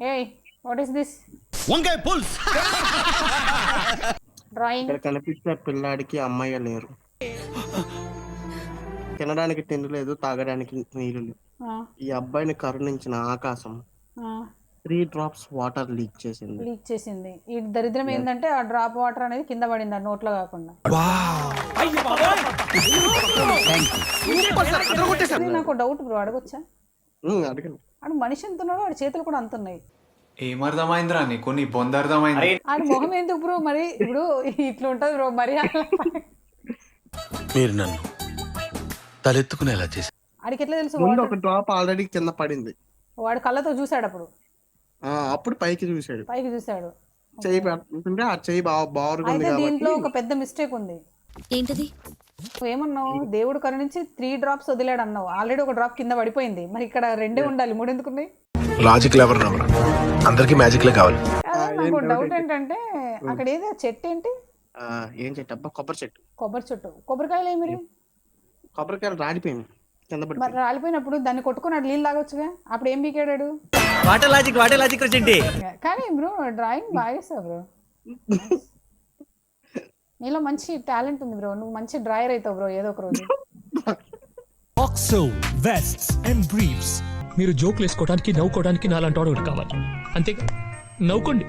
ఏయ్ what is this వంకాయ pulls. Drawing? ఇక్కడ కనిపించే పిల్లాడికి అమ్మాయి లేరు, తినడానికి తిండి లేదు, తాగడానికి నీళ్ళు లేవు. ఈ అబ్బాయిని కరుణించిన ఆకాశం 3 drops వాటర్ లీక్ చేసింది. లీక్ చేసింది. ఈ దరిద్రం ఏంటంటే ఆ డ్రాప్ వాటర్ అనేది కింద పడింది ఆ నోట్లో కాకుండా. నాకు డౌట్ బ్రో, అడగొచ్చా? అడగండి. ఆడు మనిషి ఎంత ఉన్నాడో వాడి చేతులు కూడా అంత ఉన్నాయి. ఏమర్థమైందిరా నీకు? నీ పొందర్థమైంది. ఆడి మొహం ఎందుకు బ్రో మరి? ఇప్పుడు ఇట్లా ఉంటది బ్రో మరి. మీరు నన్ను తలెత్తుకునేలా చేశారు. ఆడికి ఎట్లా తెలుసు? ముందు ఒక డ్రాప్ ఆల్రెడీ కింద పడింది. వాడు కళ్ళతో చూసాడు అప్పుడు. అప్పుడు పైకి చూసాడు, పైకి చూసాడు. చెయ్యి పెడుతుంటే ఆ చెయ్యి బారుగా ఉంది అయితే దీంట్లో కాబట్టి. ఒక పెద్ద మిస్టేక్ ఉంది. ఏంటది? ఏమన్నావు? దేవుడు కరుణించి 3 drops వదిలాడు అన్నావు. ఆల్రెడీ ఒక డ్రాప్ కింద పడిపోయింది. మరి ఇక్కడ 2 ఉండాలి, 3 ఎందుకున్నాయి? లాజిక్ లెవర్ రావరా, అందరికి మ్యాజిక్లే కావాలి. నాకు డౌట్ ఏంటంటే అక్కడ ఏదో చెట్టు ఏంటి? ఏం చెట్టు అబ్బా? కొబ్బరి చెట్టు. కొబ్బరి చెట్టు. కొబ్బరికాయలు ఏమి? కొబ్బరికాయలు రాలిపోయింది కింద పడి. మరి రాలిపోయినప్పుడు దాన్ని కొట్టుకుని అటు నీళ్ళు తాగొచ్చుగా. అప్పుడు ఏం పీకాడాడు? Water logic చెండి. కానీ బ్రో డ్రాయింగ్ బాగా వేస్తావు బ్రో. నీలో మంచి టాలెంట్ ఉంది బ్రో. నువ్వు మంచి డ్రాయర్ అవుతావు బ్రో ఏదో ఒక రోజు. OXO vests and briefs. మీరు జోకులు వేసుకోవడానికి నవ్వుకోవడానికి నాలాంటి వాడు ఒకటి కావాలి, అంతేగా? నవ్వుకోండి.